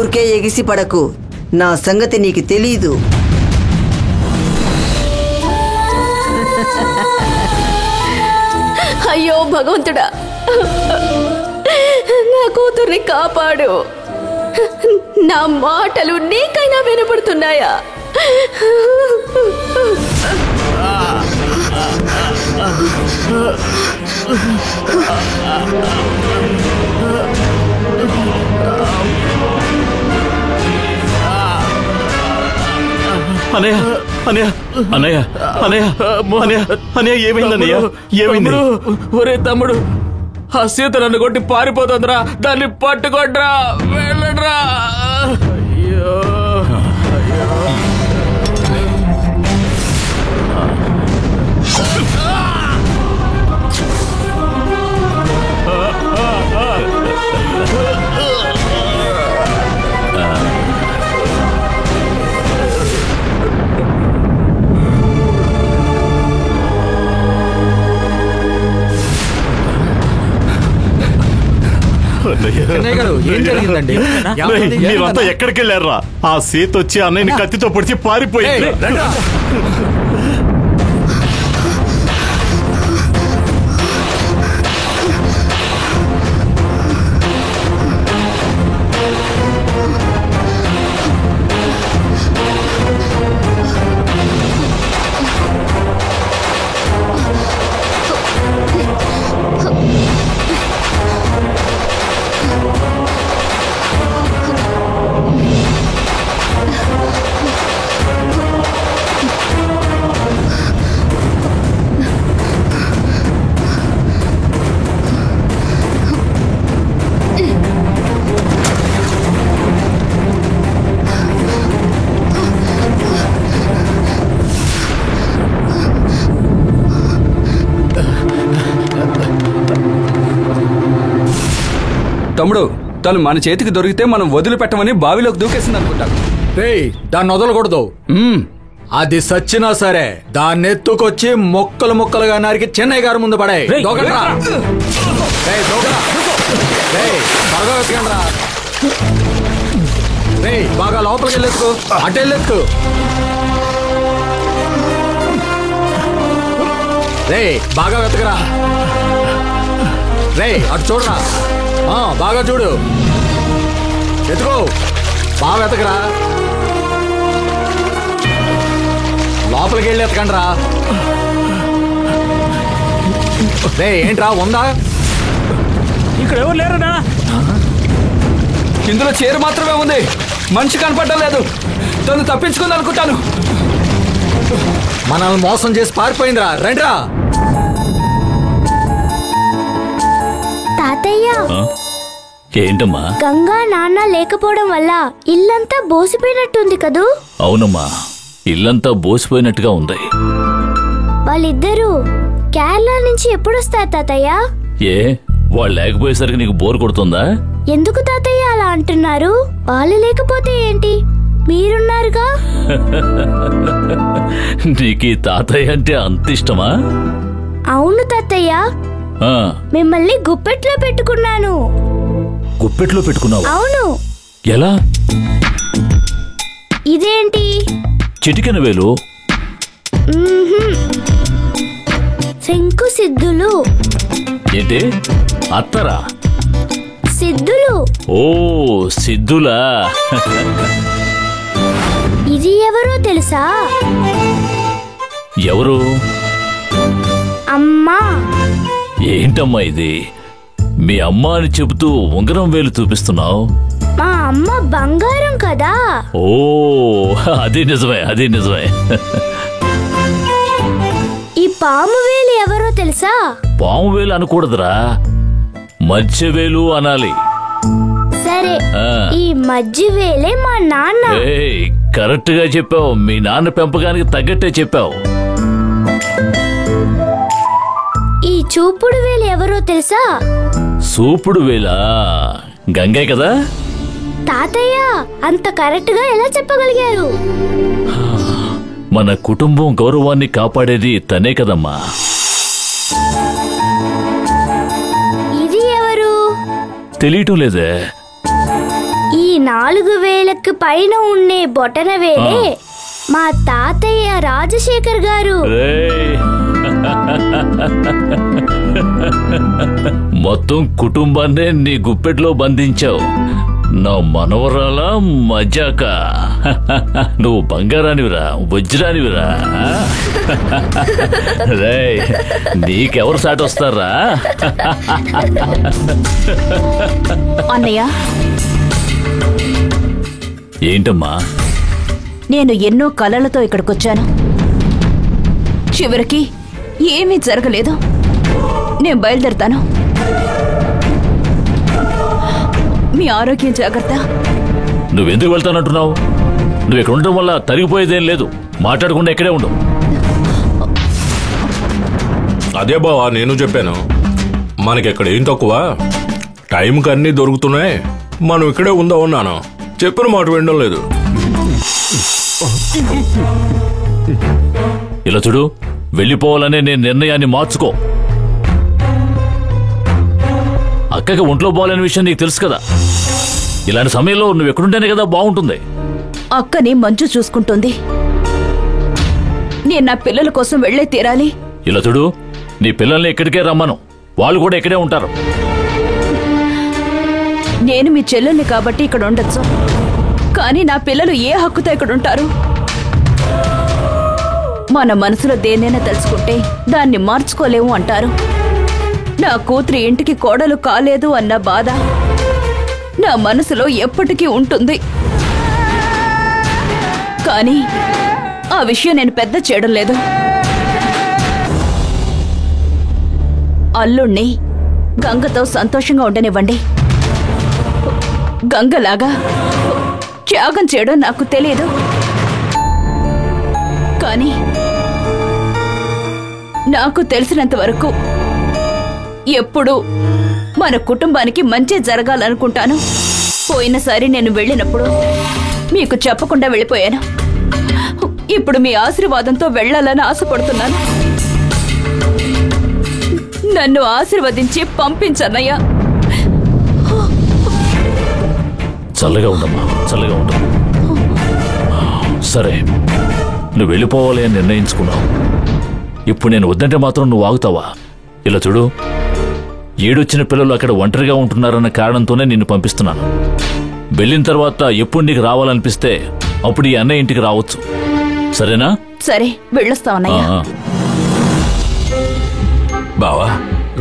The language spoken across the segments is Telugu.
ఊరికే ఎగిసి పడకు. నా సంగతి నీకు తెలీదు. అయ్యో భగవంతుడా, నా కూతుర్ని కాపాడు. నా మాటలు నీకైనా వినపడుతున్నాయా? అనయ్య అనయ్య అనయ్య అనయ్య అనయ్య అనయ్య ఏమైందన్నయ్య? ఏమైంది? ఒరే తమ్ముడు, ఆ సీత నన్ను కొట్టి పారిపోతుందిరా, దాన్ని పట్టుకోడ్రా, వెళ్ళడ్రా. అయ్యో మీరంతా ఎక్కడికి వెళ్ళారా? ఆ సీత వచ్చి అన్నయ్యని కత్తితో పొడిచి పారిపోయింది. తమ్ముడు, తను మన చేతికి దొరికితే మనం వదిలిపెట్టమని బావిలోకి దూకేసింది అనుకుంటాను. దాన్ని వదలకూడదు. అది సచ్చినా సరే దాన్ని ఎత్తుకొచ్చి మొక్కలు మొక్కలుగా నరికి చెన్నై గారి ముందు పడే. బాగా లోపలికి వెళ్ళెత్తుకు, అటు వెళ్ళెత్తు. బాగా వెతకరా. అటు చూడరా, బాగా చూడు, ఎత్తుకో, బాగా వెతకరా. లోపలికి వెళ్ళి ఎతకండి రా. ఏంట్రా, ఉందా? ఇక్కడ ఎవరు లేరనా? ఇందులో చీర మాత్రమే ఉంది, మనిషి కనపడడం లేదు. తను తప్పించుకుంది అనుకుంటాను. మనల్ని మోసం చేసి పారిపోయిందిరా. రండిరా. తాతయ్య, ఏంటమ్మా? గంగా నాన్న లేకపోవడం వల్ల ఇల్లంతా బోసిపోయినట్టుంది కదూ? అవునమ్మా, ఇల్లంతా బోసిపోయినట్టుగా ఉంది. వాళ్ళిద్దరూ కేరళ నుంచి ఎప్పుడొస్తారు తాతయ్య? ఏ, వాళ్ళు లేకపోయేసరికి నీకు బోర్ కొడుతుందా? ఎందుకు తాతయ్య అలా అంటున్నారు? వాళ్ళు లేకపోతే ఏంటి, మీరున్నారుగా. నీకు తాతయ్య అంటే అంత ఇష్టమా? అవును తాతయ్య, మిమ్మల్ని గుప్పెట్లో పెట్టుకున్నాను. గుప్పెట్లో పెట్టుకున్నావు? అవును. ఎలా? ఇదేంటి? చిటికెన వేలు. శంకు సిద్ధులు. ఏంటి? అత్తరా? సిద్ధులు. ఓ, సిద్ధులా? ఇది ఎవరో తెలుసా? ఎవరు? అమ్మా. ఏంటమ్మా ఇది? మీ అమ్మ అని చెబుతూ ఉంగరం వేలు చూపిస్తున్నావు. మా అమ్మ బంగారం కదా. ఓ, అది నిజమే, అది నిజమే. ఈ పాము వేలు ఎవరో తెలుసా? పాము వేలు అనకూడదురా, మధ్య వేలు అనాలి. సరే, ఈ మధ్య వేలే మా నాన్న. కరెక్ట్ గా చెప్పావు. మీ నాన్న పెంపకానికి తగ్గట్టే చెప్పావు. ఈ చూపుడు వేలు ఎవరో తెలుసా? చూపుడు వేలా? గంగే కదా. తాతయ్య, అంత కరెక్ట్ గా ఎలా చెప్పగలిగారు? మన కుటుంబం గౌరవాన్ని కాపాడేది తనే కదమ్మా. ఇది ఎవరు? తెలియటం లేదే. ఈ 4000కి పైన ఉండే బొటన వేలే మా తాతయ్య రాజశేఖర్ గారు. రేయ్. మొత్తం కుటుంబాన్నే నీ గుప్పెట్లో బంధించావు. నా మనవరాల మజాక. నువ్వు బంగారానివిరా, వజ్రానివిరా. రేయ్, నీకెవరు సాటి వస్తారా? అన్నయ్య, ఏంటమ్మా? నేను ఎన్నో కలలతో ఇక్కడికొచ్చాను. చివరికి ఏమీ జరగలేదు. నేను బయలుదేరుతాను. మీ ఆరోగ్యం జాగ్రత్త. నువ్వెందుకు వెళ్తానంటున్నావు? నువ్వు ఇక్కడ ఉండడం వల్ల తరిగిపోయేదేం లేదు. మాట్లాడకుండా ఇక్కడే ఉండు. అదే బావా, నేను చెప్పాను. మనకెక్కడ ఏం తక్కువ, టైంకి అన్నీ దొరుకుతున్నాయి. మనం ఇక్కడే ఉందా ఉన్నాను. చెప్పిన మాట వినడం లేదు. ఇలా చూడు, వెళ్ళిపోవాలనే నేను నిర్ణయాన్ని మార్చుకో. అక్కకి ఒంట్లో బాగాలేని విషయం నీకు తెలుసు కదా. ఇలాంటి సమయంలో నువ్వు ఎక్కడుంటేనే కదా బాగుంటుంది. అక్కని మంచు చూసుకుంటుంది. నేను నా పిల్లల కోసం వెళ్లే తీరాలి. ఇలా చూడు, నీ పిల్లల్ని ఇక్కడికే రమ్మను. వాళ్ళు కూడా ఇక్కడే ఉంటారు. నేను మీ చెల్లెల్ని కాబట్టి ఇక్కడ ఉండొచ్చు, కానీ నా పిల్లలు ఏ హక్కుతో ఇక్కడ ఉంటారు? మన మనసులో దేన్నైనా తెలుసుకుంటే దాన్ని మార్చుకోలేము అంటారు. నా కూతురి ఇంటికి కోడలు కాలేదు అన్న బాధ నా మనసులో ఎప్పటికీ ఉంటుంది. కానీ ఆ విషయం నేను పెద్ద చేయడం లేదు. అల్లుణ్ణి గంగతో సంతోషంగా ఉండనివ్వండి. గంగలాగా త్యాగం చేయడం నాకు తెలియదు. కానీ నాకు తెలిసినంత వరకు ఎప్పుడు మన కుటుంబానికి మంచి జరగాలనుకుంటాను. పోయినసారి నేను వెళ్ళినప్పుడు మీకు చెప్పకుండా వెళ్ళిపోయాను. ఇప్పుడు మీ ఆశీర్వాదంతో వెళ్ళాలని ఆశపడుతున్నాను. నన్ను ఆశీర్వదించి పంపించన్నయ్యా. చల్లగా ఉండమ్మా, చల్లగా ఉండు. సరే, నువ్వు వెళ్ళిపోవాలి అని నిర్ణయించుకున్నావు. ఇప్పుడు నేను వద్దంటే మాత్రం నువ్వు ఆగుతావా? ఇలా చూడు, ఏడొచ్చిన పిల్లలు అక్కడ ఒంటరిగా ఉంటున్నారన్న కారణంతోనే నిన్ను పంపిస్తున్నాను. వెళ్ళిన తర్వాత ఎప్పుడు నీకు రావాలనిపిస్తే అప్పుడు ఈ అన్నయ్య ఇంటికి రావచ్చు. సరేనా? సరే, వెళ్ళొస్తావన్నయ్యా. బావా,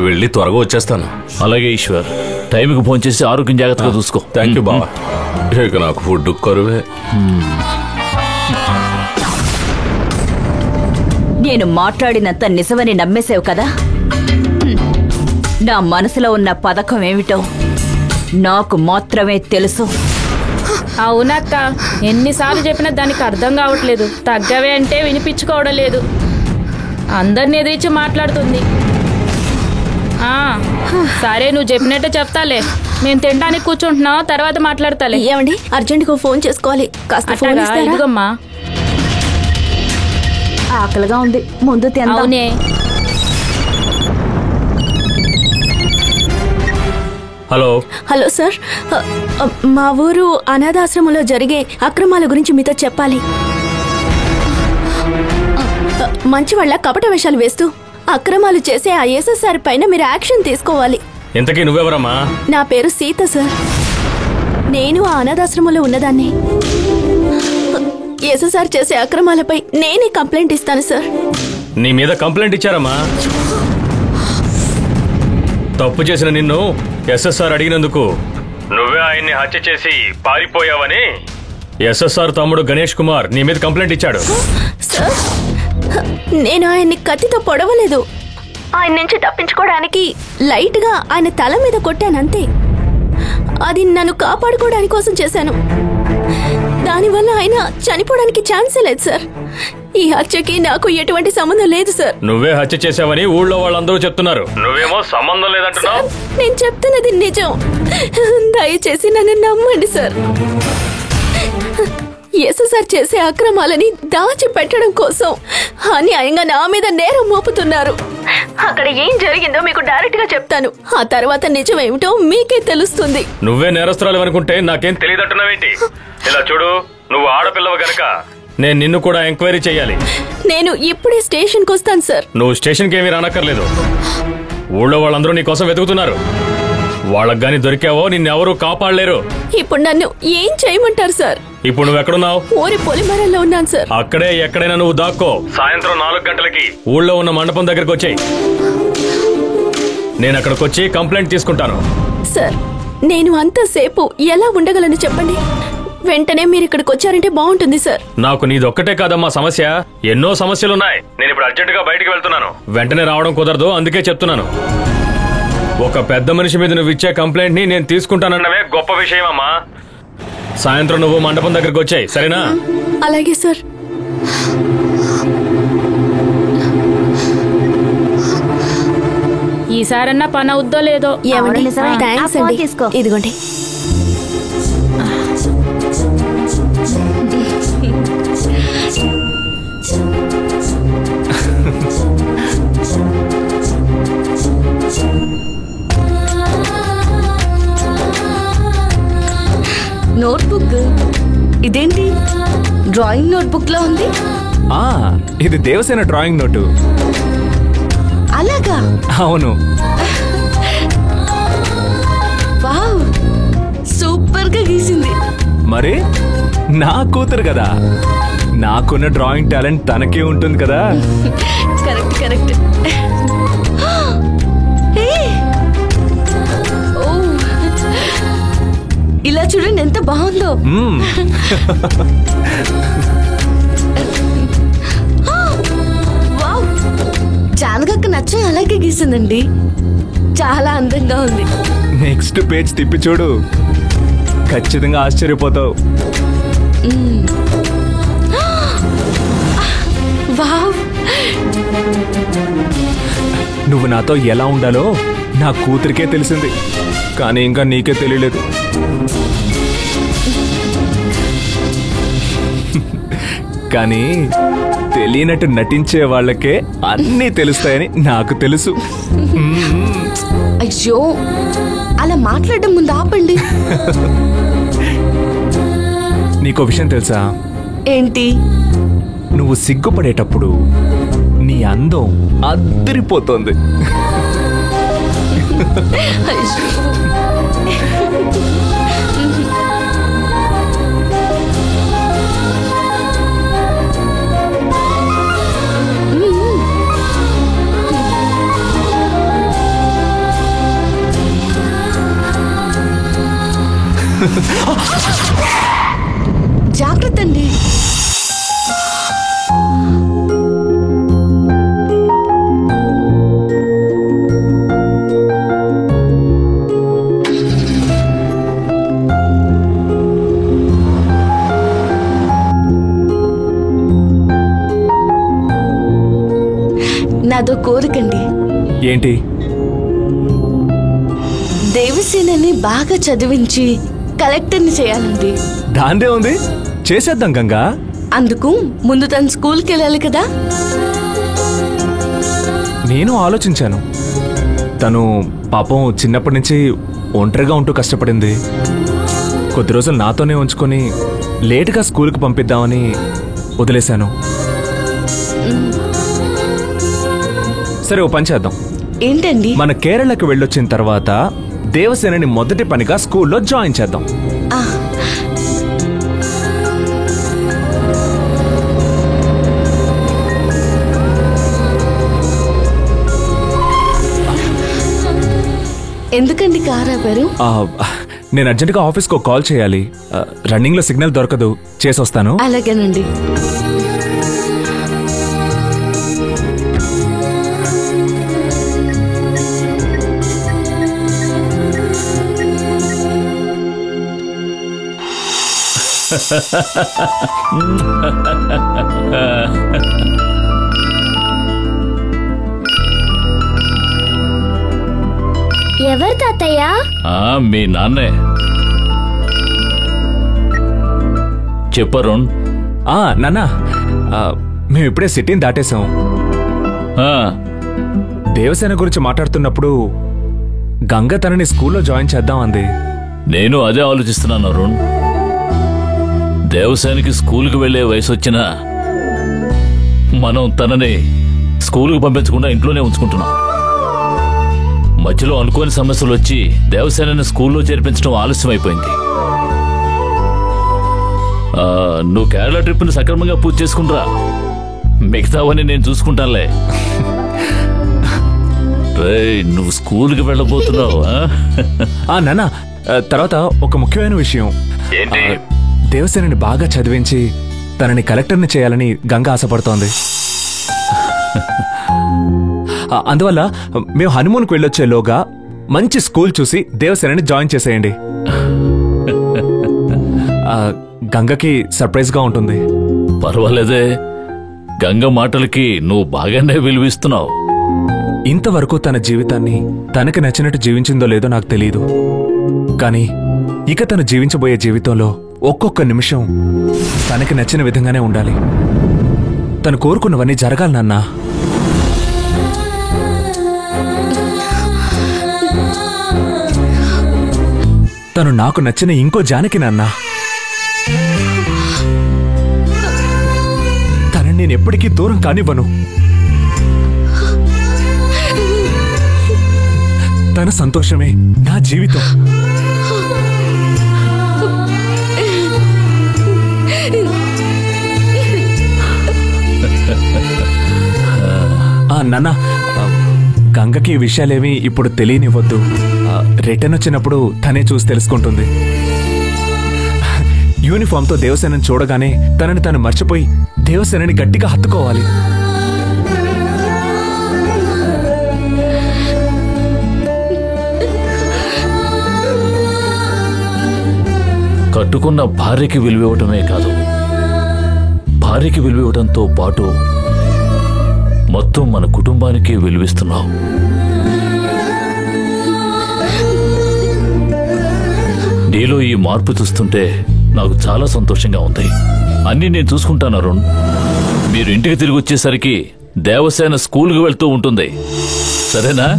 వెళ్ళి త్వరగా వచ్చేస్తాను. అలాగే ఈశ్వర్, టైంకి ఫోన్ చేసి ఆరోగ్యం జాగ్రత్తగా చూసుకో. థ్యాంక్ యూ బావా. ఇక నాకు ఫుడ్ కరువే. నేను మాట్లాడినంత నిజమని నమ్మేశావు కదా. నా మనసులో ఉన్న పథకం ఏమిటో నాకు మాత్రమే తెలుసు. అవునక్క, ఎన్నిసార్లు చెప్పినా దానికి అర్థం కావట్లేదు. తగ్గవే అంటే వినిపించుకోవడం లేదు. అందరిని ఎదిరించి మాట్లాడుతుంది. సరే, నువ్వు చెప్పినట్టే చెప్తాలే. మేము తినడానికి కూర్చుంటున్నాం, తర్వాత మాట్లాడతాలే. ఏమండి, అర్జెంటుగా ఫోన్ చేసుకోవాలి. కాస్త ఫోన్ ఇస్తారా? ఇదిగమ్మా. ఆకలిగా ఉంది, ముందు తిందాం. అవునే. హలో హలో సార్, మా ఊరు అనాథాశ్రమంలో జరిగే అక్రమాల గురించి మీతో చెప్పాలి. మంచి వాళ్ళ కపట వేషాలు వేస్తూ అక్రమాలు చేసే ఆ ఎస్ఎస్ఆర్ పైన మీరు యాక్షన్ తీసుకోవాలి. ఇంతకీ నువ్వెవరమ్మా? నా పేరు సీత సార్. నేను ఆ అనాథాశ్రమంలో ఉన్నదాన్ని. ఎస్ఎస్ఆర్ చేసే అక్రమాలపై నేనే కంప్లైంట్ ఇస్తాను సార్. నీ మీద కంప్లైంట్ ఇచ్చారమ్మా. తప్పు చేసిన నిన్ను ఎస్ఎస్ఆర్ అడిగినందుకు నువ్వే ఆయన్ని హత్య చేసి పారిపోయావని ఎస్ఎస్ఆర్ తమ్ముడు గణేష్ కుమార్ నీ మీద కంప్లైంట్ ఇచ్చాడు. సార్, నేను ఆయన్ని కత్తితో పొడవలేదు. ఆయన నుంచి తప్పించుకోవడానికి లైట్ గా ఆయన తల మీద కొట్టానంతే. అది నన్ను కాపాడుకోవడానికి కోసం చేశాను. దానివల్ల ఆయన చనిపోవడానికి ఛాన్సే లేదు సార్. ఈ హత్యకి నాకు ఎటువంటి సంబంధం లేదు సార్. నువ్వే హత్య చేశావని ఊళ్ళో వాళ్ళందరూ చెప్తున్నారు. నువ్వేమో సంబంధం లేదంటున్నావు. నేను చెప్తున్నది నిజం. దయచేసి నన్ను నమ్మండి సార్. ఎస్ఎస్ఆర్ చేసే అక్రమాలని దాచి పెట్టడం కోసం అన్యాయంగా నా మీద నేరం మోపుతున్నారు. అక్కడ ఏం జరిగిందో మీకు డైరెక్ట్ గా చెప్తాను. ఆ తర్వాత నిజమేమిటో మీకే తెలుస్తుంది. నువ్వే నేరస్తురాలు అనుకుంటే నాకేం తెలియదంటున్నావేంటి? ఇలా చూడు, నువ్వు ఆడపిల్లవ గనక నేను నిన్ను కూడా ఎంక్వైరీ చేయాలి. నేను ఇప్పుడే స్టేషన్కి వస్తాను సార్. నువ్వు స్టేషన్కి ఏమీ రానక్కర్లేదు. ఊళ్ళో వాళ్ళందరూ నీ కోసం వెతుకుతున్నారు. వాళ్ళకి గాని దొరికావో నిన్నెవరూ కాపాడలేరు. ఇప్పుడు నన్ను ఏం చేయమంటారు సార్? ఇప్పుడు నువ్వు ఎక్కడున్నావు? ఊరి పొలిమరల్లో ఉన్నాను సార్. అక్కడే ఎక్కడైనా నువ్వు దాక్కో. సాయంత్రం 4 గంటలకి ఊళ్ళో ఉన్న మండపం దగ్గరకు వచ్చేయి. నేను అక్కడికి వచ్చి కంప్లైంట్ తీసుకుంటాను. సార్, నేను అంతసేపు ఎలా ఉండగలను చెప్పండి? వెంటనే మీరు ఇక్కడికి వచ్చారంటే బాగుంటుంది సార్. నాకు నీదొక్కటే కాదమ్మా సమస్య, ఎన్నో సమస్యలున్నాయి. నేను ఇప్పుడు అర్జెంటుగా బయటికి వెళ్తున్నాను. వెంటనే రావడం కుదరదు, అందుకే చెప్తున్నాను. ఒక పెద్ద మనిషి మీద నువ్వు ఇచ్చే కంప్లైంట్ ని నేను తీసుకుంటానన్నవే గొప్ప విషయం అమ్మా. సాయంత్రం నువ్వు మండపం దగ్గరకు వచ్చాయి, సరేనా? అలాగే సార్. ఈసారన్నా పని అవుద్దో లేదో. ఏమండి? థాంక్స్ అండి. ఇదిగోండి. నోట్బుక్ ఇదేంటి? డ్రాయింగ్ నోట్బుక్ లో ఉంది. ఇది దేవసేన డ్రాయింగ్ నోటు. అలాగా? అవును. వావ్, సూపర్ గా గీసింది. మరి నా కూతురు కదా, నాకున్న డ్రాయింగ్ టాలెంట్ తనకే ఉంటుంది కదా. Correct correct. ఇలా చూడండి ఎంత బాగుందో. వావ్, జానకక్క నచ్చ అలాగే గీసిందండి. చాలా అందంగా ఉంది. నెక్స్ట్ పేజ్ తిప్పి చూడు, ఖచ్చితంగా ఆశ్చర్యపోతావు. వావ్, నువ్వు నాతో ఎలా ఉండాలో నా కూతురికే తెలిసింది, కానీ ఇంకా నీకే తెలియలేదు. కానీ తెలియనట్టు నటించే వాళ్ళకే అన్నీ తెలుస్తాయని నాకు తెలుసు. అయ్యో, అలా మాట్లాడడం ముందు ఆపండి. నీకో విషయం తెలుసా? ఏంటి? నువ్వు సిగ్గుపడేటప్పుడు నీ అందం అద్దరిపోతుంది. జాగ్రత్త అండి. నాదో కోరికండి. ఏంటి? దేవసేనని బాగా చదివించి కలెక్టర్ని చేయాలండి. దాందే ఉంది, చేసేద్దాం గంగా. అందుకు ముందు తను స్కూల్కి వెళ్ళాలి కదా. నేను ఆలోచించాను. తను పాపం చిన్నప్పటి నుంచి ఒంటరిగా ఉంటూ కష్టపడింది. కొద్ది రోజులు నాతోనే ఉంచుకొని లేటుగా స్కూల్కి పంపిద్దామని వదిలేశాను. సరే, ఓ పని చేద్దాం. ఏంటండి? మన కేరళకి వెళ్ళొచ్చిన తర్వాత దేవసేనని మొదటి పనిగా స్కూల్లో జాయిన్ చేద్దాం. ఎందుకండి కారు ఆపారు? నేను అర్జెంటుగా ఆఫీస్కి ఒక కాల్ చేయాలి. రన్నింగ్ లో సిగ్నల్ దొరకదు, చేసొస్తాను. అలాగేనండి. ఎవరు తాతయ్య? మీ నాన్నే. చెప్పరుణ్. నాన్న, మేము ఇప్పుడే సిటీని దాటేశాం. దేవసేన గురించి మాట్లాడుతున్నప్పుడు గంగ తనని స్కూల్లో జాయిన్ చేద్దాం అంది. నేను అదే ఆలోచిస్తున్నాను అరుణ్. దేవసేనకి స్కూల్కి వెళ్లే వయసు వచ్చినా మనం తనని స్కూల్కి పంపించకుండా ఇంట్లోనే ఉంచుకుంటున్నాం. మధ్యలో అనుకోని సమస్యలు వచ్చి దేవసేనని స్కూల్లో చేర్పించడం ఆలస్యం అయిపోయింది. నువ్వు కేరళ ట్రిప్ని సక్రమంగా పూర్తి చేసుకుంటా, మిగతావని నేను చూసుకుంటానులే. నువ్వు స్కూల్కి వెళ్ళబోతున్నావు. నాన్న, తర్వాత ఒక ముఖ్యమైన విషయం. ఏంటి? దేవసేనని బాగా చదివించి తనని కలెక్టర్ని చేయాలని గంగ ఆశపడుతోంది. అందువల్ల మేము హనుమూన్కి వెళ్ళొచ్చేలోగా మంచి స్కూల్ చూసి దేవసేనని జాయిన్ చేసేయండి. గంగకి సర్ప్రైజ్ గా ఉంటుంది. పర్వాలేదే, గంగ మాటలకి నువ్వు బాగానే విలువిస్తున్నావు. ఇంతవరకు తన జీవితాన్ని తనకి నచ్చినట్టు జీవించిందో లేదో నాకు తెలియదు, కానీ ఇక తను జీవించబోయే జీవితంలో ఒక్కొక్క నిమిషం తనకి నచ్చిన విధంగానే ఉండాలి. తను కోరుకున్నవన్నీ జరగాలి నాన్నా. తను నాకు నచ్చిన ఇంకో జానకి నాన్నా. తనని నేను ఎప్పటికీ దూరం కానివ్వను. తన సంతోషమే నా జీవితం. నాన్న, గంగకి ఈ విషయాలేమీ ఇప్పుడు తెలియనివ్వద్దు. రిటర్న్ వచ్చినప్పుడు తనే చూసి తెలుసుకుంటుంది. యూనిఫామ్తో దేవసేనని చూడగానే తనని తను మర్చిపోయి దేవసేనని గట్టిగా హత్తుకోవాలి. కట్టుకున్న భార్యకి విలువివ్వటమే కాదు, భార్యకి విలువివ్వడంతో పాటు మొత్తం మన కుటుంబానికి విలువిస్తున్నావు. నీలో ఈ మార్పు చూస్తుంటే నాకు చాలా సంతోషంగా ఉంది. అన్నీ నేను చూసుకుంటాను అరుణ్. మీరు ఇంటికి తిరిగి వచ్చేసరికి దేవసేన స్కూల్కి వెళ్తూ ఉంటుంది, సరేనా?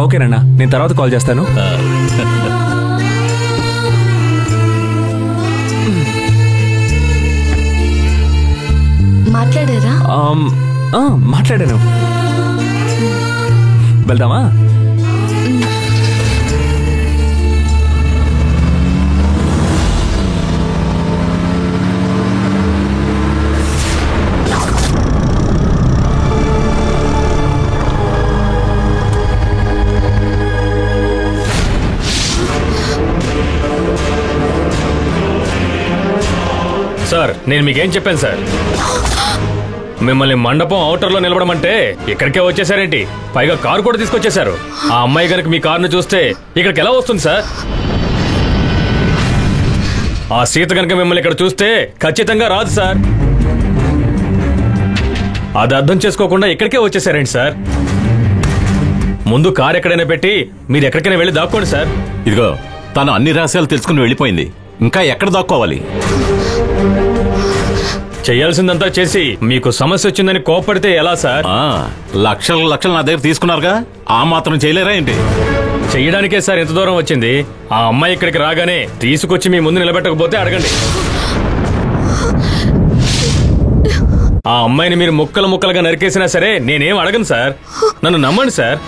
ఓకేనన్నా, నేను తర్వాత కాల్ చేస్తాను. మాట్లాడారా? మాట్లాడాను. వెళ్దామా? సార్, నేను మీకేం చెప్పాను సార్? మిమ్మల్ని మండపం అవుటర్లో నిలబడమంటే ఇక్కడికే వచ్చేసారేంటి? పైగా కారు కూడా తీసుకొచ్చేశారు. ఆ అమ్మాయి కనుక మీ కారును చూస్తే ఇక్కడికి ఎలా వస్తుంది సార్? ఆ సీత కనుక మిమ్మల్ని ఇక్కడ చూస్తే ఖచ్చితంగా రాదు సార్. అది అర్థం చేసుకోకుండా ఇక్కడికే వచ్చేసారేంటి సార్? ముందు కారు ఎక్కడైనా పెట్టి మీరు ఎక్కడికైనా వెళ్ళి దాక్కోండి సార్. ఇదిగో, తను అన్ని రహస్యాలు తెలుసుకుని వెళ్ళిపోయింది, ఇంకా ఎక్కడ దాక్కోవాలి? చేయాల్సిందంతా చేసి మీకు సమస్య వచ్చిందని కోపడితే ఎలా సార్? లక్షలు లక్షలు నా దగ్గర తీసుకున్నారుగా, ఆ మాత్రం చేయలేరా ఏంటి? చెయ్యడానికే సార్ ఇంత దూరం వచ్చింది. ఆ అమ్మాయి ఇక్కడికి రాగానే తీసుకొచ్చి మీ ముందు నిలబెట్టకపోతే అడగండి. ఆ అమ్మాయిని మీరు ముక్కలు ముక్కలుగా నరికేసినా సరే నేనేం అడగను సార్. నన్ను నమ్మండి సార్.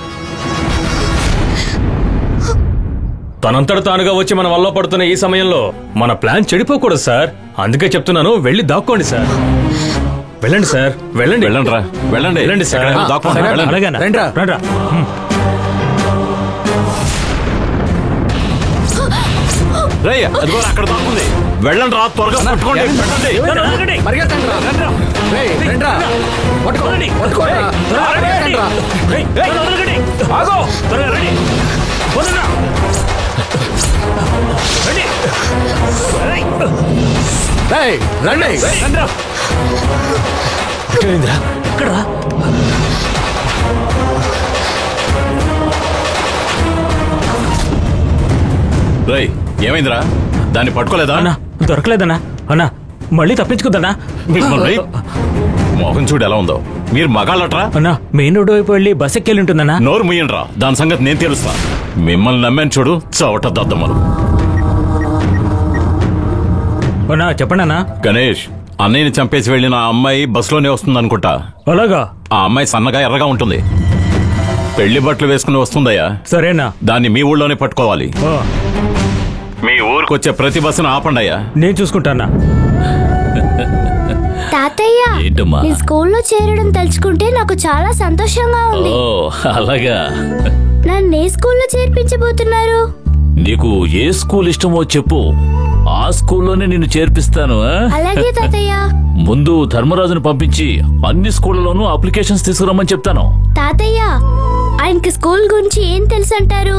తనంతట తానుగా వచ్చి మన వల్ల పడుతున్న ఈ సమయంలో మన ప్లాన్ చెడిపోకూడదు సార్. అందుకే చెప్తున్నాను, వెళ్ళి దాక్కోండి సార్. వెళ్ళండి సార్, వెళ్ళండి. వెళ్ళండి రా, వెళ్ళండి, వెళ్ళండి సార్. అదిగో అక్కడ దాక్కుంది. వెళ్ళండి రా, త్వరగా పట్టుకోండి. రండి. ఏమైందిరా? దాన్ని పట్టుకోలేదా? అన్నా దొరకలేదన్నా. అన్నా మళ్ళీ తప్పించుకుందన్నా. మోహన్ చూడు ఎలా ఉందో. మీరు మగాళ్ళట్రా? అన్నా మెయిన్ రోడ్డు వైపు వెళ్ళి బస్ ఎక్కి ఉంటుందన్నా. నోరు ముయ్యండ్రా, దాని సంగతి నేను తెలుస్తా. మిమ్మల్ని నమ్మాను చూడు, చవట దద్దమ్మలు. అన్నా చెప్పండి అన్నా. గణేష్, అన్నయ్యని చంపేసి వెళ్ళిన ఆ అమ్మాయి బస్సులోనే వస్తుంది అనుకుంటా. అలాగా? ఆ అమ్మాయి సన్నగా ఎర్రగా ఉంటుంది, పెళ్లి బట్టలు వేసుకుని వస్తుందయ్యా. సరేనా? దాన్ని మీ ఊళ్ళోనే పట్టుకోవాలి. మీ ఊరికి వచ్చే ప్రతి బస్సును ఆపండి అయ్యా. నేను చూసుకుంటానా. తాతయ్య, నీ స్కూల్లో చేరడం తలుచుకుంటే నాకు చాలా సంతోషంగా ఉంది. అలాగా? నన్ను ఏ స్కూల్లో చేర్పించబోతున్నారు? నీకు ఏ స్కూల్ ఇష్టమో చెప్పు, ఆ స్కూల్లోనే నిన్ను చేర్పిస్తాను. అలాగే తాతయ్య. ముందు ధర్మరాజును పంపించి అన్ని స్కూళ్లలోనూ అప్లికేషన్స్ తీసుకురమ్మని చెప్తాను. తాతయ్య, ఆయనకి స్కూల్ గురించి ఏం తెలుసు అంటారు?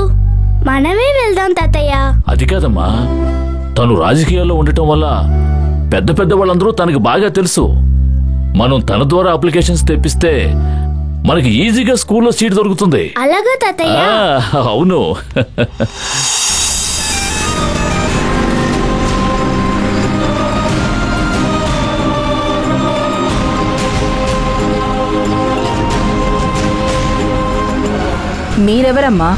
మనమే వెళ్దాం తాతయ్య. అది కాదమ్మా, తను రాజకీయాల్లో ఉండటం వల్ల పెద్ద పెద్ద వాళ్ళందరూ తనకి బాగా తెలుసు. మనం తన ద్వారా అప్లికేషన్స్ తెప్పిస్తే మనకి ఈజీగా స్కూల్లో సీట్ దొరుకుతుంది. అలాగా తాతయ్య? అవును. మీరెవరమ్మా?